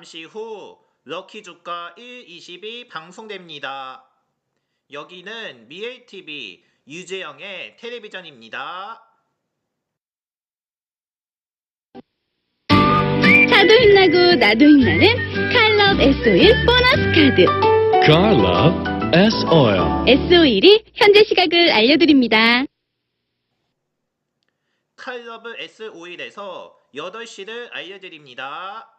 잠시 후 럭키 주가 1.22 방송됩니다. 여기는 미엘TV 유재영의 텔레비전입니다. 차도 힘나고 나도 힘나는 칼럽 S-오일 보너스 카드. Carlove S-Oil. S-오일이 현재 시각을 알려드립니다. 칼러브 S-오일에서 8시를 알려드립니다.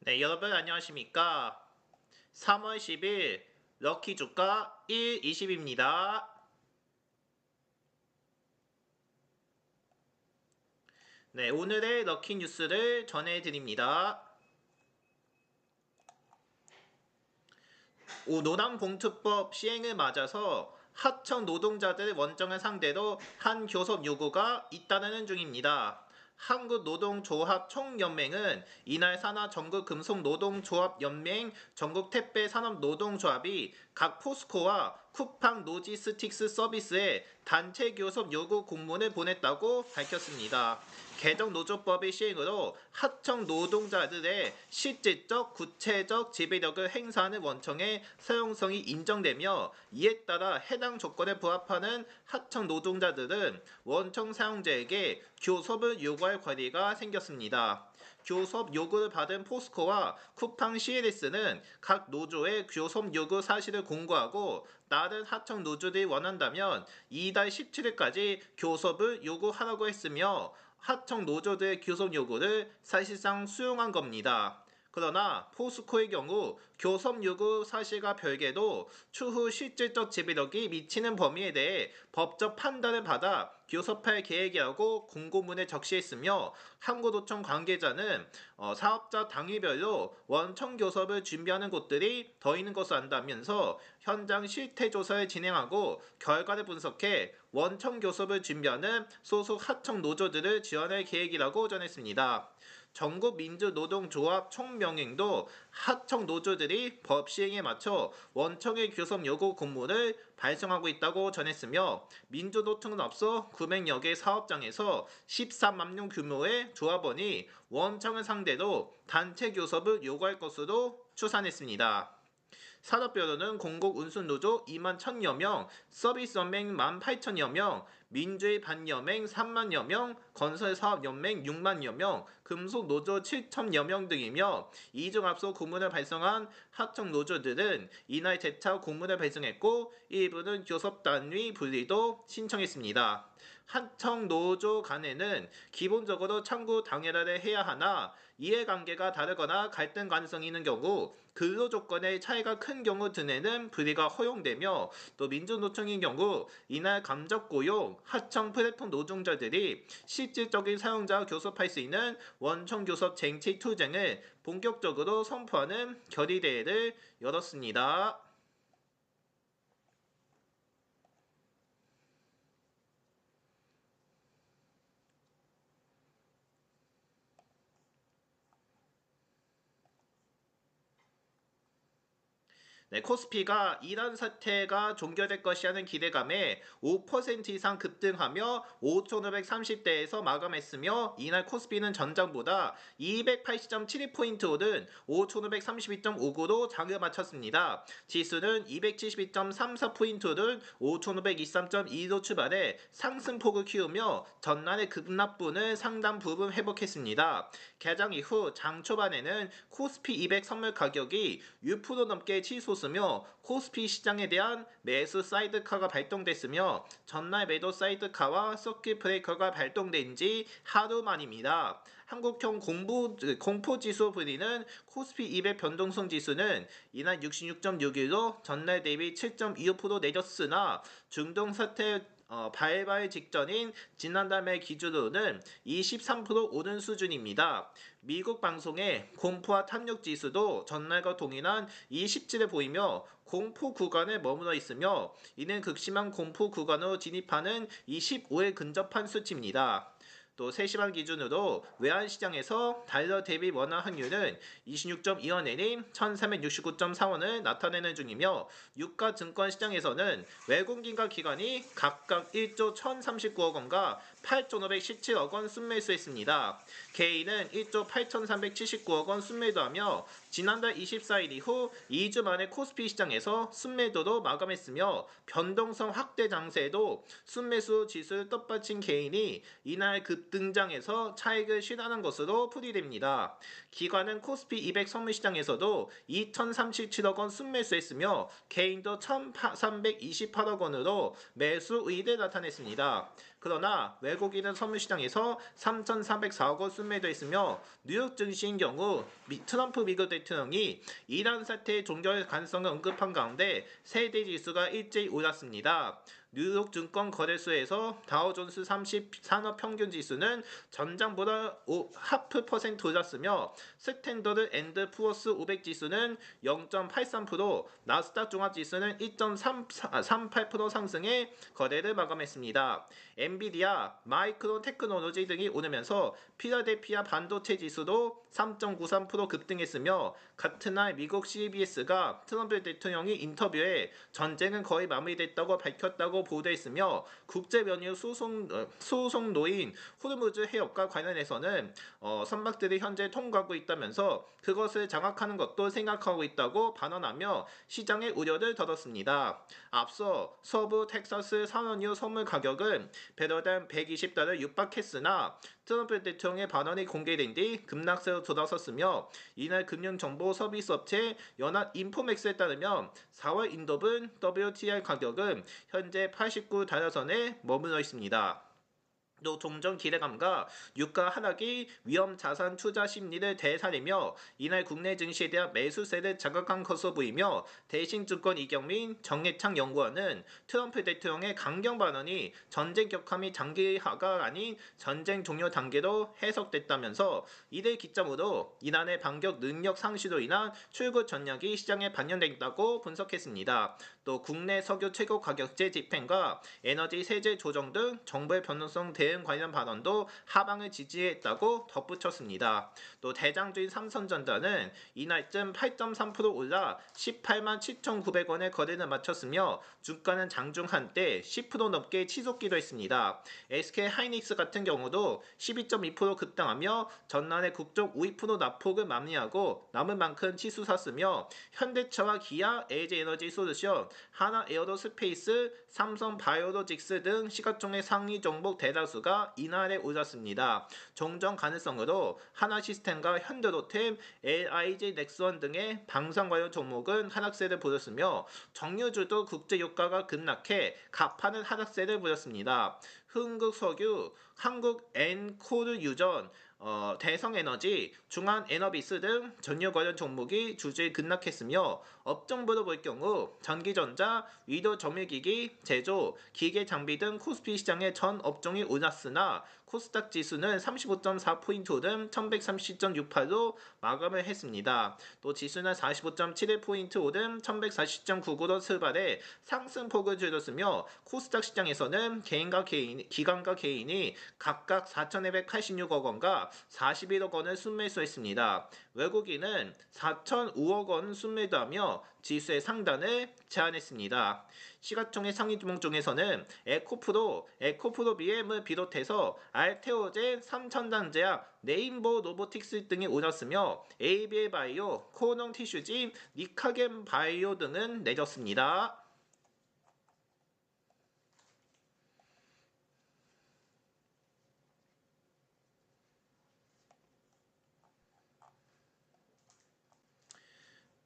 네, 여러분 안녕하십니까? 3월 10일 럭키 주가 1.20입니다. 네, 오늘의 럭키 뉴스를 전해드립니다. 노남봉투법 시행을 맞아서 하청 노동자들 원정을 상대로 한 교섭 요구가 잇따르는 중입니다. 한국노동조합총연맹은 이날 산하 전국금속노동조합연맹, 전국택배산업노동조합이 각 포스코와 쿠팡 로지스틱스 서비스에 단체 교섭 요구 공문을 보냈다고 밝혔습니다. 개정 노조법의 시행으로 하청 노동자들의 실질적 구체적 지배력을 행사하는 원청의 사용성이 인정되며, 이에 따라 해당 조건에 부합하는 하청 노동자들은 원청 사용자에게 교섭을 요구할 권리가 생겼습니다. 교섭 요구를 받은 포스코와 쿠팡 CLS는 각 노조에 교섭 요구 사실을 공고하고, 다른 하청 노조들이 원한다면 이달 17일까지 교섭을 요구하라고 했으며, 하청 노조들의 교섭 요구를 사실상 수용한 겁니다. 그러나 포스코의 경우 교섭 요구 사실과 별개로 추후 실질적 지배력이 미치는 범위에 대해 법적 판단을 받아 교섭할 계획이라고 공고문에 적시했으며, 한국노총 관계자는 사업자 당일별로 원청 교섭을 준비하는 곳들이 더 있는 것을 안다면서 현장 실태 조사를 진행하고 결과를 분석해 원청 교섭을 준비하는 소속 하청 노조들을 지원할 계획이라고 전했습니다. 전국민주노동조합 총명행도 하청 노조들이 법 시행에 맞춰 원청의 교섭 요구 공문을 발송하고 있다고 전했으며, 민주노총은 앞서 900여 개 사업장에서 13만 명 규모의 조합원이 원청을 상대로 단체 교섭을 요구할 것으로 추산했습니다. 산업별로는 공공운수노조 2만 1,000여 명, 서비스연맹 18,000여 명, 민주의 반연맹 3만여 명, 건설사업연맹 6만여 명, 금속노조 7,000여 명 등이며, 이 중 앞서 공문을 발송한 하청노조들은 이날 재차 공문을 발송했고, 일부는 교섭단위 분리도 신청했습니다. 하청노조 간에는 기본적으로 청구 당일화를 해야 하나, 이해관계가 다르거나 갈등 가능성이 있는 경우, 근로조건의 차이가 큰 경우 등에는 분리가 허용되며, 또 민주노총인 경우 이날 감적고용, 하청 플랫폼 노동자들이 실질적인 사용자와 교섭할 수 있는 원청교섭 쟁취 투쟁을 본격적으로 선포하는 결의대회를 열었습니다. 네, 코스피가 이란 사태가 종결될 것이라는 기대감에 5% 이상 급등하며 5,530대에서 마감했으며, 이날 코스피는 전장보다 280.72포인트 오른 5,532.59로 장을 마쳤습니다. 지수는 272.34포인트 오른 5,523.2로 출발해 상승폭을 키우며 전날의 급락분을 상당 부분 회복했습니다. 개장 이후 장 초반에는 코스피 200 선물 가격이 6% 넘게 치솟은 멈췄으며 코스피 시장에 대한 매수 사이드카가 발동됐으며 전날 매도 사이드카와 서킷 브레이커가 발동된 지 하루 만입니다. 한국형 공포지수 불리는 코스피 200 변동성 지수는 이날 66.61로 전날 대비 7.25% 내렸으나 중동 사태 발발 직전인 지난달 말 기준으로는 23% 오른 수준입니다. 미국 방송의 공포와 탐욕 지수도 전날과 동일한 27을 보이며 공포 구간에 머물러 있으며 이는 극심한 공포 구간으로 진입하는 25에 근접한 수치입니다. 또 3시간 기준으로 외환시장에서 달러 대비 원화 환율은 26.2원 내림 1369.4원을 나타내는 중이며 유가 증권시장에서는 외국인과 기관이 각각 1조 1039억 원과 8,517억 원 순매수했습니다. 개인은 1조 8,379억 원 순매도하며 지난달 24일 이후 2주 만에 코스피 시장에서 순매도로 마감했으며 변동성 확대 장세에도 순매수 지수를 떡받친 개인이 이날 급등장해서 차익을 실현한 것으로 풀이됩니다. 기관은 코스피 200 선물시장에서도 2,037억 원 순매수했으며 개인도 1,328억 원으로 매수 의의를 나타냈습니다. 그러나 외국인은 선물시장에서 3,404억 원 순매도했으며 뉴욕 증시인 경우 트럼프 미국 대통령이 이란 사태의 종결 가능성을 언급한 가운데 세대 지수가 일제히 올랐습니다. 뉴욕 증권 거래소에서 다우존스 30 산업 평균 지수는 전장보다 0.5% 올랐으며 스탠더드 앤드 푸어스 500 지수는 0.83%, 나스닥 종합 지수는 2.38% 상승해 거래를 마감했습니다. 엔비디아, 마이크론 테크놀로지 등이 오르면서 필라델피아 반도체 지수도 3.93% 급등했으며 같은 날 미국 CBS가 트럼프 대통령이 인터뷰에 전쟁은 거의 마무리됐다고 밝혔다고 보도했으며 국제 면역 소송노인 호르무즈 해협과 관련해서는 선박들이 현재 통과하고 있다면서 그것을 장악하는 것도 생각하고 있다고 반언하며 시장의 우려를 덜었습니다. 앞서 서부 텍사스 산원유 선물 가격은 배럴당 120달러 육박했으나 트럼프 대통령의 발언이 공개된 뒤 급락세로 돌아섰으며 이날 금융정보 서비스 업체 연합인포맥스에 따르면 4월 인도분 WTI 가격은 현재 89달러 선에 머물러 있습니다. 또 종전 기대감과 유가 하락이 위험 자산 투자 심리를 되살리며 이날 국내 증시에 대한 매수세를 자극한 것으로 보이며 대신증권 이경민 정예창 연구원은 트럼프 대통령의 강경 발언이 전쟁 격함이 장기화가 아닌 전쟁 종료 단계로 해석됐다면서 이를 기점으로 이란의 반격 능력 상실로 인한 출구 전략이 시장에 반영됐다고 분석했습니다. 또 국내 석유 최고 가격제 집행과 에너지 세제 조정 등 정부의 변동성 대응 관련 발언도 하방을 지지했다고 덧붙였습니다. 또 대장주인 삼성전자는 이날쯤 8.3% 올라 18만 7,900원에 거래를 마쳤으며 주가는 장중 한때 10% 넘게 치솟기도 했습니다. SK 하이닉스 같은 경우도 12.2% 급등하며 전날의 국적 52% 낙폭을 마무리하고 남은 만큼 치솟았으며 현대차와 기아, LG에너지 솔루션, 하나 에어로스페이스, 삼성 바이오로직스 등 시가총액 상위 종목 대다수가 이날에 올랐습니다. 종전 가능성으로 하나시스템과 현대로템, LIG 넥스원 등의 방산 관련 종목은 하락세를 보였으며 정유주도 국제유가가 급락해 가파른 하락세를 보였습니다. 흥국석유, 한국엔코르유전, 대성에너지, 중한에너비스 등 전유 관련 종목이 주주에 급락했으며 업종부로 볼 경우 전기전자, 위도 정밀기기, 제조, 기계장비 등 코스피 시장의 전 업종이 올랐으나 코스닥 지수는 35.4포인트 오른 1130.68로 마감을 했습니다. 또 지수는 45.71포인트 오른 1140.99로 출발해 상승폭을 줄였으며 코스닥 시장에서는 기관과 개인이 각각 4,286억 원과 41억 원을 순매수했습니다. 외국인은 4,005억 원 순매도하며 지수의 상단을 제한했습니다. 시가총액 상위 종목 중에서는 에코프로 BM을 비롯해서 알테오젠, 삼천단제약, 네임보 로보틱스 등이 올랐으며 ABL 바이오, 코농 티슈진, 니카겐 바이오 등은 내렸습니다.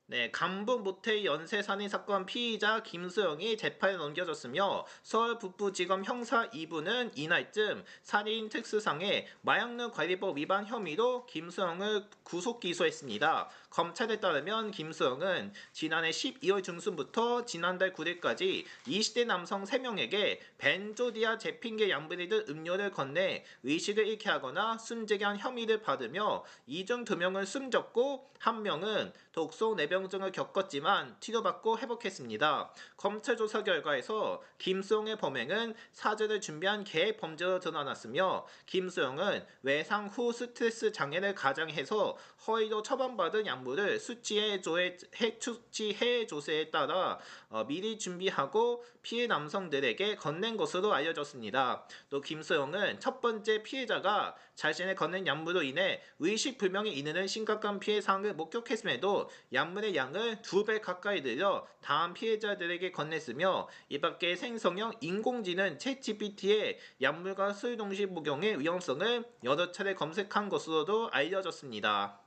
네, 강북 모텔 연쇄 살인 사건 피의자 김수영이 재판에 넘겨졌으며 서울 북부지검 형사 2부는 이날쯤 살인 특수상해 마약류 관리법 위반 혐의로 김수영을 구속 기소했습니다. 검찰에 따르면 김수영은 지난해 12월 중순부터 지난달 9일까지 20대 남성 3명에게 벤조디아 제핑계 양분이 든 음료를 건네 의식을 잃게 하거나 숨지게 한 혐의를 받으며 이 중 2명은 숨졌고 1명은 독소 내병증을 겪었지만 치료받고 회복했습니다. 검찰 조사 결과에서 김수영의 범행은 사죄를 준비한 계획 범죄로 드러났으며 김수영은 외상 후 스트레스 장애를 가장해서 허위로 처방받은 약물을 수치해 조세에 따라 미리 준비하고 피해 남성들에게 건넨 것으로 알려졌습니다. 또 김수영은 첫 번째 피해자가 자신의 건넨 약물로 인해 의식불명에 이르는 심각한 피해 사항을 목격했음에도 약물의 양을 2배 가까이 늘려 다음 피해자들에게 건넸으며 이 밖에 생성형 인공지능 챗GPT의 약물과 술 동시 복용의 위험성을 여러 차례 검색한 것으로도 알려졌습니다.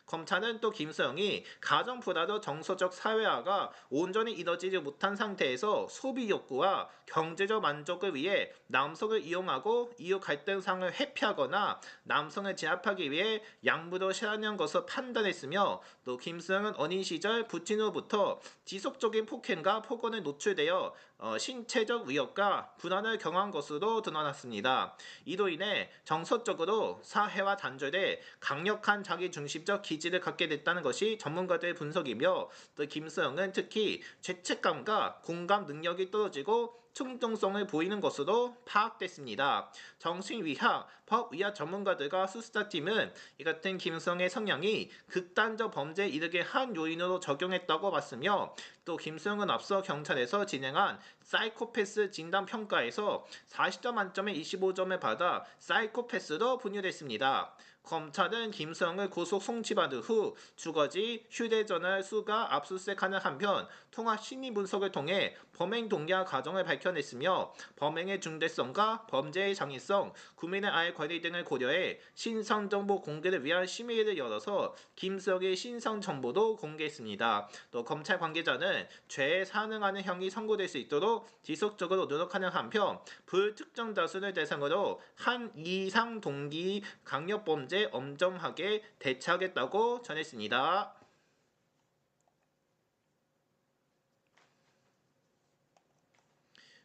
검찰은 또 김수영이 가정 불화로 정서적 사회화가 온전히 이뤄지지 못한 상태에서 소비 욕구와 경제적 만족을 위해 남성을 이용하고 이후 갈등상을 회피하거나 남성을 제압하기 위해 약물을 실현한 것으로 판단했으며 또 김수영은 어린 시절 부친으로부터 지속적인 폭행과 폭언에 노출되어 신체적 위협과 불안을 경험한 것으로 드러났습니다. 이로 인해 정서적으로 사회와 단절돼 강력한 자기중심적 기질을 갖게 됐다는 것이 전문가들의 분석이며 또 김수영은 특히 죄책감과 공감 능력이 떨어지고 충동성을 보이는 것으로 파악됐습니다. 정신의학, 법의학 전문가들과 수사팀은 이 같은 김수영의 성향이 극단적 범죄에 이르게 한 요인으로 적용했다고 봤으며 또 김수영은 앞서 경찰에서 진행한 사이코패스 진단 평가에서 40점 만점에 25점을 받아 사이코패스로 분류됐습니다. 검찰은 김수영을 구속 송치받은 후 주거지, 휴대전화 수가 압수수색하는 한편 통화 심리 분석을 통해 범행 동기와 과정을 밝혀냈으며 범행의 중대성과 범죄의 장의성, 구민의 알 관리 등을 고려해 신상정보 공개를 위한 심의를 열어서 김수영의 신상정보도 공개했습니다. 또 검찰 관계자는 죄에 상응하는 형이 선고될 수 있도록 지속적으로 노력하는 한편 불특정 다수를 대상으로 한 이상 동기 강력범죄 엄정하게 대처하겠다고 전했습니다.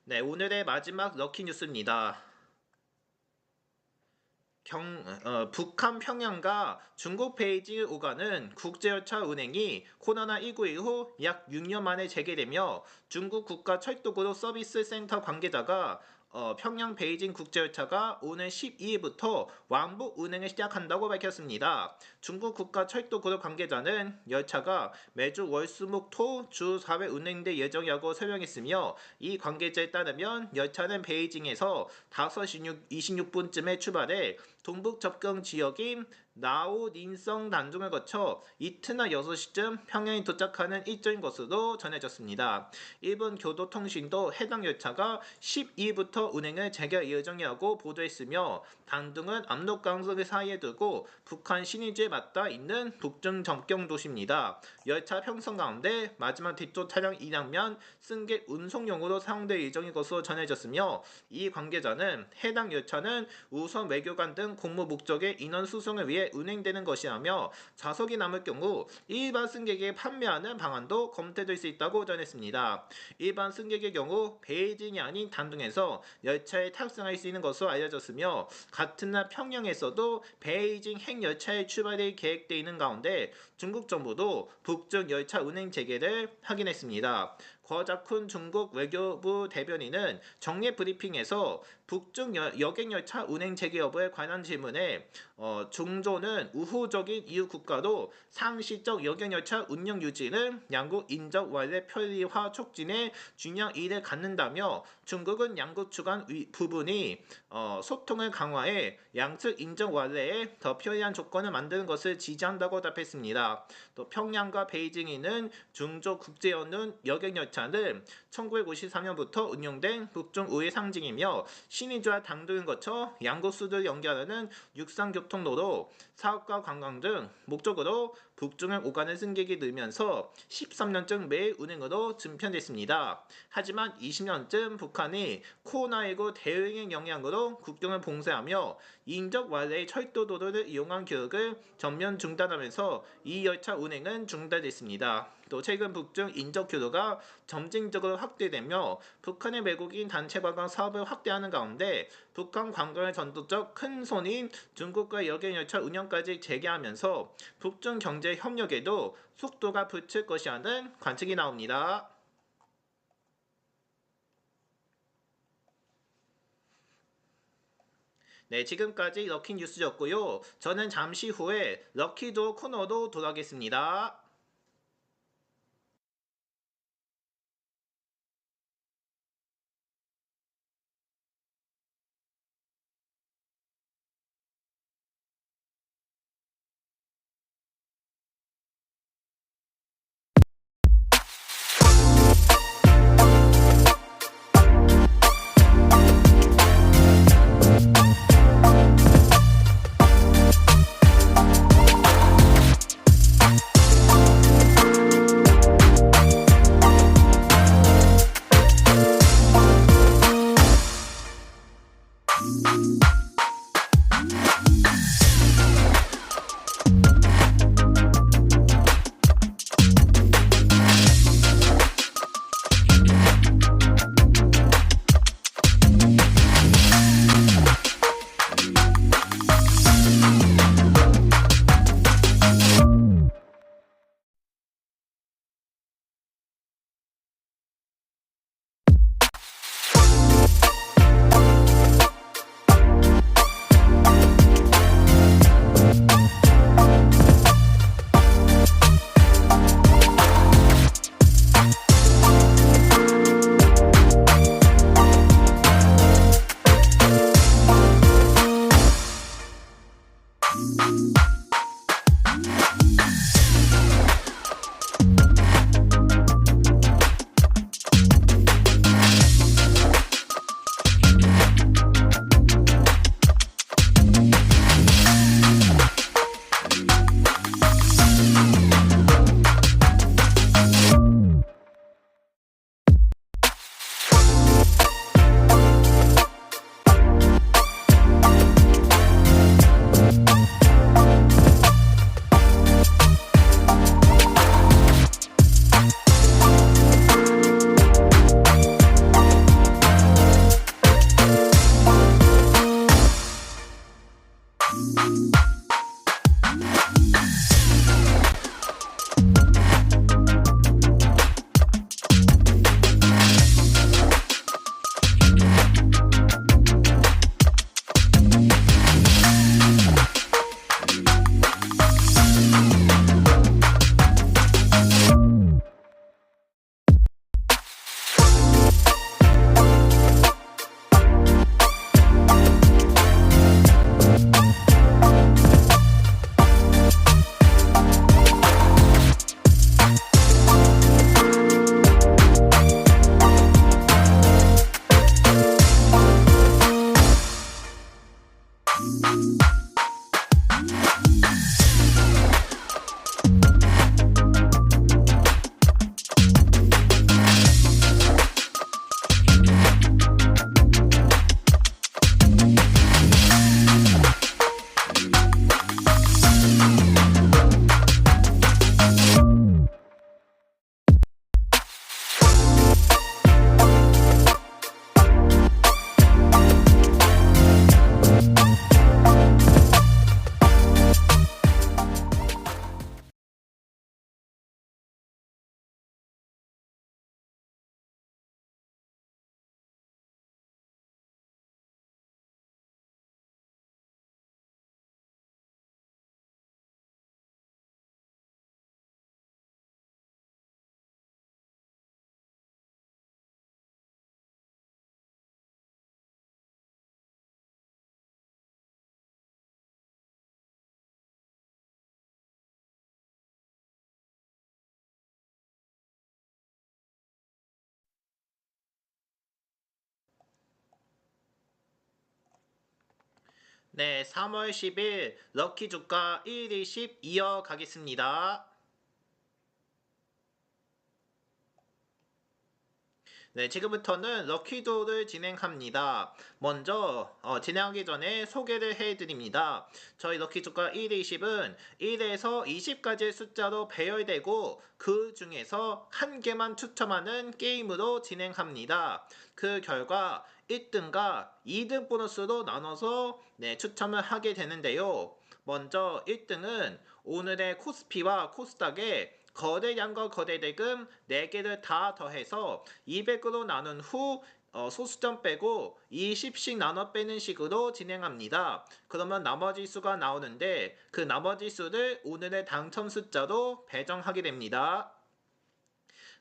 네, 오늘의 마지막 럭키 뉴스입니다. 북한 평양과 중국 베이징을 오가는 국제열차 운행이 코로나19 이후 약 6년 만에 재개되며 중국 국가철도국로 서비스 센터 관계자가 평양 베이징 국제열차가 오는 12일부터 왕복 운행을 시작한다고 밝혔습니다. 중국 국가철도그룹 관계자는 열차가 매주 월수목토 주 4회 운행될 예정이라고 설명했으며 이 관계자에 따르면 열차는 베이징에서 5시 26분쯤에 출발해 동북 접경 지역인 라오닌성 단종을 거쳐 이튿날 6시쯤 평양에 도착하는 일정인 것으로 전해졌습니다. 일본 교도통신도 해당 열차가 12일부터 운행을 재개할 예정이라고 보도했으며 단둥은 압록강을 사이에 두고 북한 신의주에 맞닿아 있는 북중 접경 도시입니다. 열차 편성 가운데 마지막 뒤쪽 차량 1량면 승객 운송용으로 사용될 예정인 것으로 전해졌으며 이 관계자는 해당 열차는 우선 외교관 등 공무 목적의 인원 수송을 위해 운행되는 것이라며 좌석이 남을 경우 일반 승객에게 판매하는 방안도 검토될 수 있다고 전했습니다. 일반 승객의 경우 베이징이 아닌 단둥에서 열차에 탑승할 수 있는 것으로 알려졌으며 같은 날 평양에서도 베이징 핵열차에 출발이 계획되어 있는 가운데 중국 정부도 북중 열차 운행 재개를 확인했습니다. 거자쿤 중국 외교부 대변인은 정례 브리핑에서 북중 여객열차 운행 재개 여부에 관한 질문에 중조는 우호적인 이유 국가도 상시적 여객열차 운영 유지는 양국 인적 완례 편리화 촉진에 중요한 의의를 갖는다며 중국은 양국 주간 부분이 소통을 강화해 양측 인적 완례에 더 편리한 조건을 만드는 것을 지지한다고 답했습니다. 또 평양과 베이징에는 중조 국제연운 여객열차는 1953년부터 운영된 북중 우회 상징이며 신의주와 당둥을 거쳐 양국 수도를 연결하는 육상교통로로 사업과 관광 등 목적으로 북중을 오가는 승객이 늘면서 13년쯤 매일 운행으로 증편됐습니다. 하지만 20년쯤 북한이 코로나19 대응의 영향으로 국경을 봉쇄하며 인적 완례의 철도도로를 이용한 교육을 전면 중단하면서 이 열차 운행은 중단됐습니다. 또 최근 북중 인적 교류가 점진적으로 확대되며 북한의 외국인 단체 관광 사업을 확대하는 가운데 북한 관광의 전도적 큰 손인 중국과 여객 열차 운영까지 재개하면서 북중 경제 협력에도 속도가 붙을 것이라는 관측이 나옵니다. 네, 지금까지 럭키 뉴스였고요. 저는 잠시 후에 럭키도 코너로 돌아오겠습니다. 네, 3월 10일 럭키 주가 1, 20 이어가겠습니다. 네, 지금부터는 럭키도를 진행합니다. 먼저 진행하기 전에 소개를 해드립니다. 저희 럭키주가 1, 20은 1에서 20까지의 숫자로 배열되고 그 중에서 한 개만 추첨하는 게임으로 진행합니다. 그 결과 1등과 2등 보너스로 나눠서 추첨을 하게 되는데요. 먼저 1등은 오늘의 코스피와 코스닥의 거래량과 거래대금 4개를 다 더해서 200으로 나눈 후 소수점 빼고 20씩 나눠 빼는 식으로 진행합니다. 그러면 나머지 수가 나오는데 그 나머지 수를 오늘의 당첨 숫자로 배정하게 됩니다.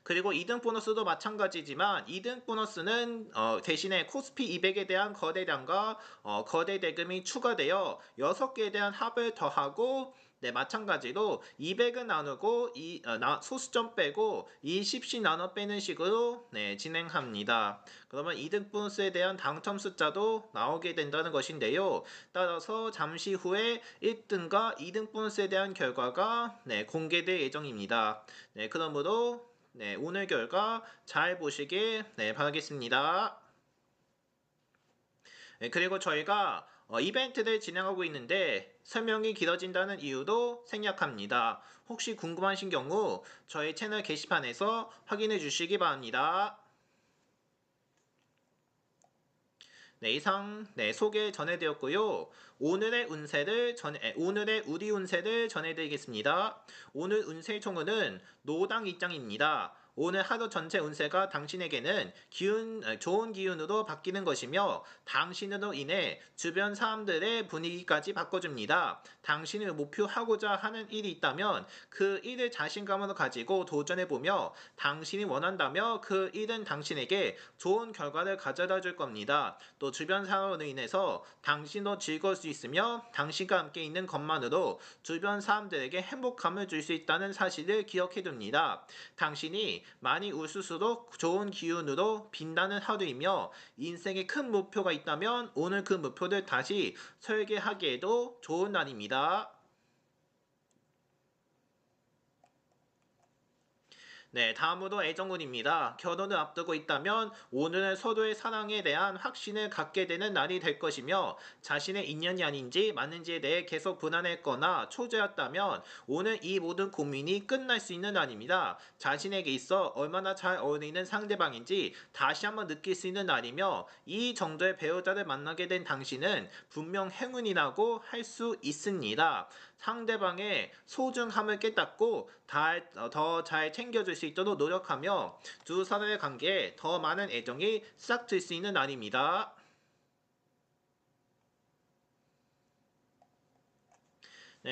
그리고 2등 보너스도 마찬가지지만 2등 보너스는 대신에 코스피 200에 대한 거래량과 거래 대금이 추가되어 6개에 대한 합을 더하고 마찬가지로 200은 나누고 소수점 빼고 20씩 나눠 빼는 식으로 진행합니다. 그러면 2등 보너스에 대한 당첨 숫자도 나오게 된다는 것인데요. 따라서 잠시 후에 1등과 2등 보너스에 대한 결과가 공개될 예정입니다. 그러므로 오늘 결과 잘 보시길 바라겠습니다. 그리고 저희가 이벤트를 진행하고 있는데 설명이 길어진다는 이유도 생략합니다. 혹시 궁금하신 경우 저희 채널 게시판에서 확인해 주시기 바랍니다. 이상 소개 전해드렸고요. 오늘의 우리 운세를 전해드리겠습니다. 오늘 운세 총은 노당 입장입니다. 오늘 하루 전체 운세가 당신에게는 좋은 기운으로 바뀌는 것이며 당신으로 인해 주변 사람들의 분위기까지 바꿔줍니다. 당신이 목표하고자 하는 일이 있다면 그 일을 자신감으로 가지고 도전해보며 당신이 원한다며 그 일은 당신에게 좋은 결과를 가져다 줄 겁니다. 또 주변 사람으로 인해서 당신도 즐거울 수 있으며 당신과 함께 있는 것만으로 주변 사람들에게 행복감을 줄 수 있다는 사실을 기억해둡니다. 당신이 많이 웃을수록 좋은 기운으로 빛나는 하루이며 인생에 큰 목표가 있다면 오늘 그 목표를 다시 설계하기에도 좋은 날입니다. 다음으로 애정운입니다. 결혼을 앞두고 있다면 오늘은 서로의 사랑에 대한 확신을 갖게 되는 날이 될 것이며 자신의 인연이 아닌지 맞는지에 대해 계속 불안했거나 초조했다면 오늘 이 모든 고민이 끝날 수 있는 날입니다. 자신에게 있어 얼마나 잘 어울리는 상대방인지 다시 한번 느낄 수 있는 날이며 이 정도의 배우자를 만나게 된 당신은 분명 행운이라고 할 수 있습니다. 상대방의 소중함을 깨닫고 더 잘 챙겨줄 수 있도록 노력하며 두 사람의 관계에 더 많은 애정이 싹틀 수 있는 날입니다.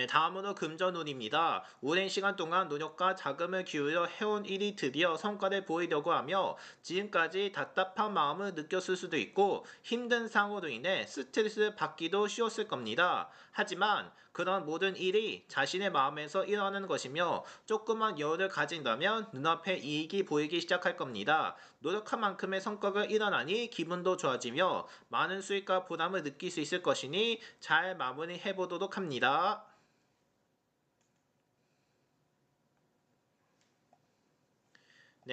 다음으로 금전운입니다. 오랜 시간 동안 노력과 자금을 기울여 해온 일이 드디어 성과를 보이려고 하며 지금까지 답답한 마음을 느꼈을 수도 있고 힘든 상황으로 인해 스트레스를 받기도 쉬웠을 겁니다. 하지만 그런 모든 일이 자신의 마음에서 일어나는 것이며 조금만 여유를 가진다면 눈앞에 이익이 보이기 시작할 겁니다. 노력한 만큼의 성과가 일어나니 기분도 좋아지며 많은 수익과 보람을 느낄 수 있을 것이니 잘 마무리해 보도록 합니다.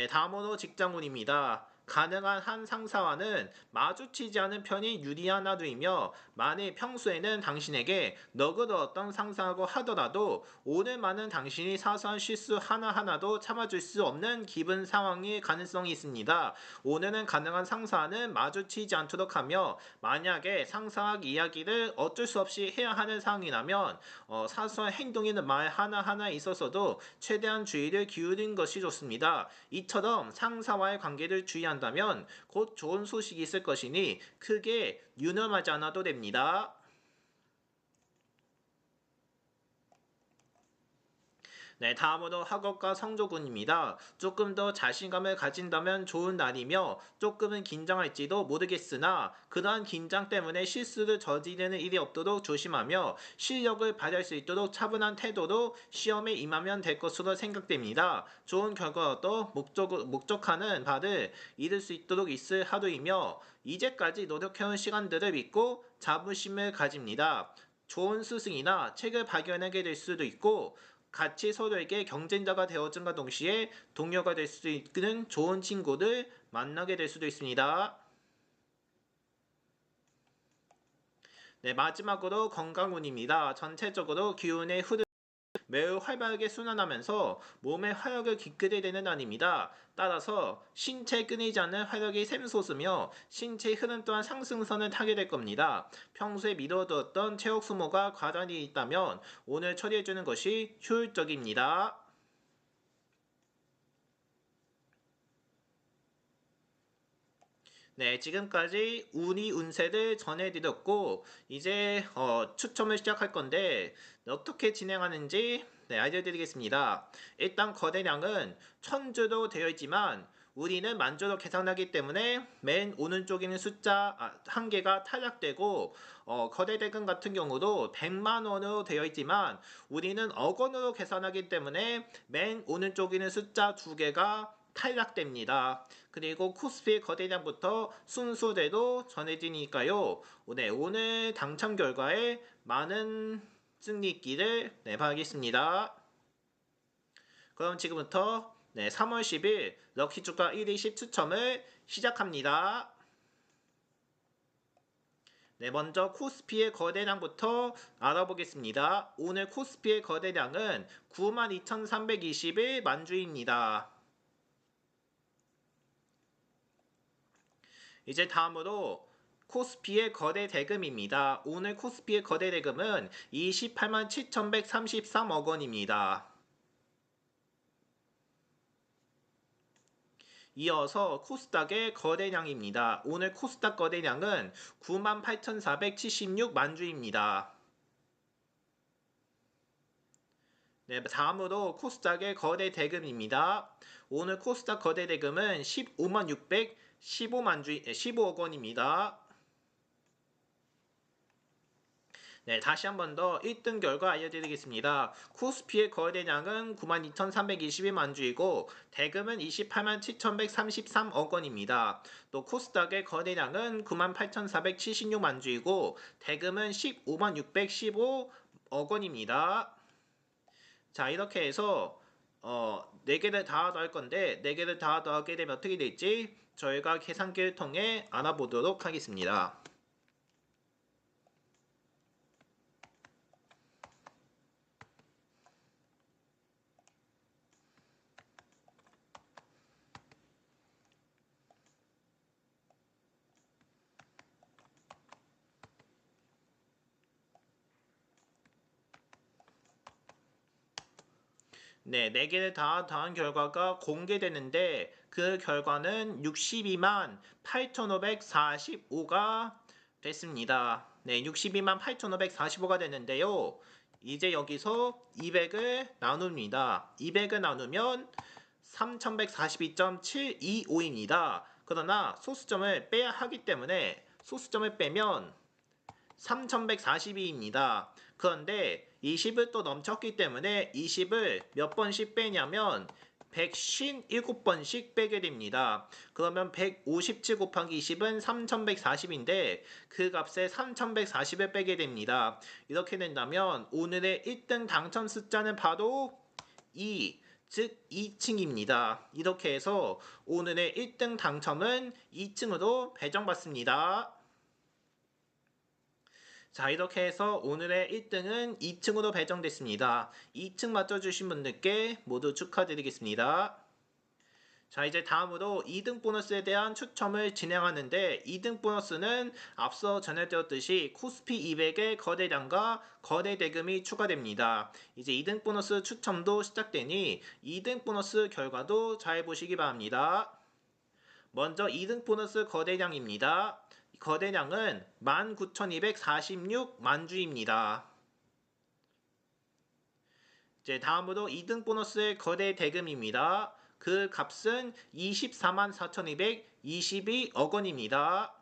다음으로 직장운입니다. 가능한 한 상사와는 마주치지 않은 편이 유리한 하루이며 만일 평소에는 당신에게 너그러웠던 상사하고 하더라도 오늘만은 당신이 사소한 실수 하나하나도 참아줄 수 없는 기분 상황일 가능성이 있습니다. 오늘은 가능한 상사와는 마주치지 않도록 하며 만약에 상사와 이야기를 어쩔 수 없이 해야 하는 상황이라면 사소한 행동이나 말 하나하나에 있어서도 최대한 주의를 기울이는 것이 좋습니다. 이처럼 상사와의 관계를 주의한다면 곧 좋은 소식이 있을 것이니 크게 유념하지 않아도 됩니다. 네, 다음으로 학업과 성적운입니다. 조금 더 자신감을 가진다면 좋은 날이며 조금은 긴장할지도 모르겠으나 그러한 긴장 때문에 실수를 저지르는 일이 없도록 조심하며 실력을 발휘할 수 있도록 차분한 태도로 시험에 임하면 될 것으로 생각됩니다. 좋은 결과도 목적하는 바를 이룰 수 있도록 있을 하루이며 이제까지 노력해온 시간들을 믿고 자부심을 가집니다. 좋은 스승이나 책을 발견하게 될 수도 있고 같이 서로에게 경쟁자가 되어준과 동시에 동료가 될 수도 있는 좋은 친구를 만나게 될 수도 있습니다. 네, 마지막으로 건강운입니다. 전체적으로 기운의 흐름 매우 활발하게 순환하면서 몸의 화력을 기르게 되는 날입니다. 따라서 신체 끊이지 않는 화력이 샘솟으며 신체 흐름 또한 상승선을 타게 될 겁니다. 평소에 미뤄두었던 체육 소모가 과다히 있다면 오늘 처리해주는 것이 효율적입니다. 네, 지금까지 운이 운세를 전해드렸고 이제 추첨을 시작할 건데 어떻게 진행하는지 알려드리겠습니다. 일단 거래량은 1000주로 되어 있지만 우리는 만주로 계산하기 때문에 맨 오른쪽에 있는 숫자 한 개가 탈락되고 거래 대금 같은 경우도 100만 원으로 되어 있지만 우리는 억 원으로 계산하기 때문에 맨 오른쪽에 있는 숫자 두 개가 탈락됩니다. 그리고 코스피 거래량부터 순서대로 전해지니까요. 오늘 당첨 결과에 많은 승리 있기를 바라겠습니다. 그럼 지금부터 3월 10일 럭키주가 1위 10추첨을 시작합니다. 먼저 코스피의 거래량부터 알아보겠습니다. 오늘 코스피의 거래량은 92,321 만주입니다. 이제 다음으로 코스피의 거래 대금입니다. 오늘 코스피의 거래 대금은 28만 7,133억 원입니다. 이어서 코스닥의 거래량입니다. 오늘 코스닥 거래량은 9만 8,476만 주입니다. 다음으로 코스닥의 거래 대금입니다. 오늘 코스닥 거래 대금은 15만 15억 원입니다. 다시 한 번 더 1등 결과 알려드리겠습니다. 코스피의 거래량은 92,321만 주이고 대금은 28만 7,133억 원입니다. 또 코스닥의 거래량은 98,476만 주이고 대금은 15만 615억 원입니다. 자, 이렇게 해서 4개를 다 더할 건데 4개를 다 더하게 되면 어떻게 될지 저희가 계산기를 통해 알아보도록 하겠습니다. 네, 4개를 다 더한 결과가 공개되는데 그 결과는 62만 8,545가 됐습니다. 네, 62만 8,545가 됐는데요. 이제 여기서 200을 나눕니다. 200을 나누면 3,142.725입니다. 그러나 소수점을 빼야 하기 때문에 소수점을 빼면 3,142입니다. 그런데 20을 또 넘쳤기 때문에 20을 몇 번씩 빼냐면 157번씩 빼게 됩니다. 그러면 157 곱하기 20은 3,140인데 그 값에 3,140을 빼게 됩니다. 이렇게 된다면 오늘의 1등 당첨 숫자는 바로 2, 즉 2층입니다. 이렇게 해서 오늘의 1등 당첨은 2층으로 배정받습니다. 자, 이렇게 해서 오늘의 1등은 2층으로 배정됐습니다. 2층 맞춰주신 분들께 모두 축하드리겠습니다. 자, 이제 다음으로 2등 보너스에 대한 추첨을 진행하는데 2등 보너스는 앞서 전해드렸듯이 코스피 200의 거래량과 거래 대금이 추가됩니다. 이제 2등 보너스 추첨도 시작되니 2등 보너스 결과도 잘 보시기 바랍니다. 먼저 2등 보너스 거래량입니다. 거래량은 19,246만 주입니다. 이제 다음으로 2등 보너스의 거래 대금입니다. 그 값은 24만 4,222억 원입니다.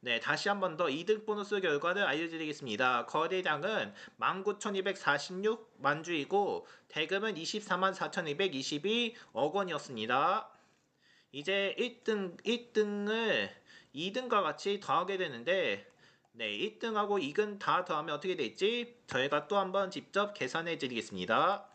네, 다시 한 번 더 2등 보너스 결과를 알려드리겠습니다. 거래량은 19,246만 주이고 대금은 24만 4,222억 원이었습니다. 이제 1등을 2등과 같이 더하게 되는데 네, 1등하고 2등 다 더하면 어떻게 될지 저희가 또 한번 직접 계산해 드리겠습니다.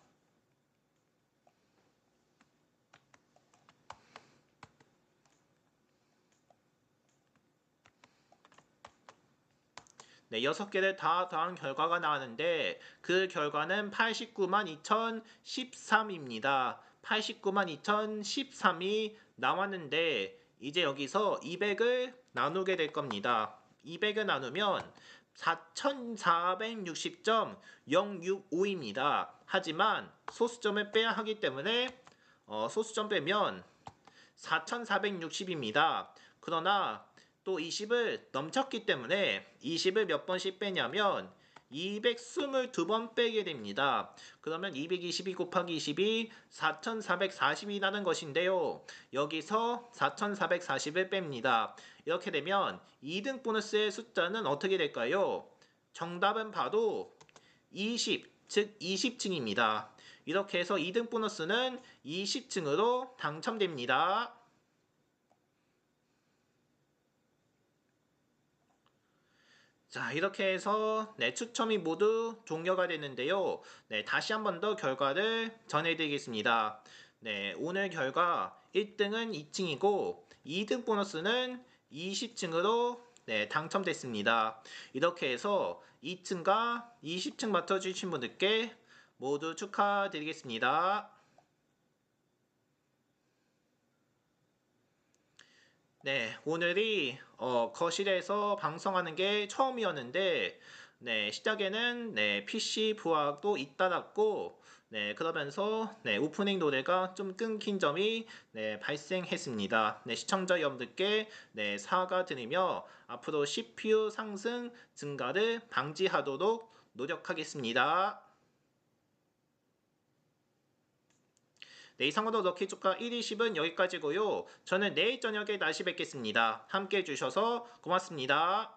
네, 6개를 다 더한 결과가 나왔는데 그 결과는 89만 2013입니다. 89만 2013이 나왔는데 이제 여기서 200을 나누게 될 겁니다. 200을 나누면 4460.065입니다. 하지만 소수점을 빼야 하기 때문에 소수점 빼면 4460입니다. 그러나 또 20을 넘쳤기 때문에 20을 몇 번씩 빼냐면 222번 빼게 됩니다. 그러면 222 곱하기 20이 4440이 나는 것인데요. 여기서 4440을 뺍니다. 이렇게 되면 2등 보너스의 숫자는 어떻게 될까요? 정답은 바로 20, 즉 20층입니다. 이렇게 해서 2등 보너스는 20층으로 당첨됩니다. 자, 이렇게 해서 네, 추첨이 모두 종료가 됐는데요. 네, 다시 한 번 더 결과를 전해드리겠습니다. 네, 오늘 결과 1등은 2층이고 2등 보너스는 20층으로 네, 당첨됐습니다. 이렇게 해서 2층과 20층 맞춰주신 분들께 모두 축하드리겠습니다. 네, 오늘이 거실에서 방송하는 게 처음이었는데 네, 시작에는 네, PC 부하도 잇따랐고 네, 그러면서 네, 오프닝 노래가 좀 끊긴 점이 네, 발생했습니다. 네, 시청자 여러분들께 네, 사과드리며 앞으로 CPU 상승 증가를 방지하도록 노력하겠습니다. 네, 이상으로 럭키조카 1, 20은 여기까지고요. 저는 내일 저녁에 다시 뵙겠습니다. 함께 해주셔서 고맙습니다.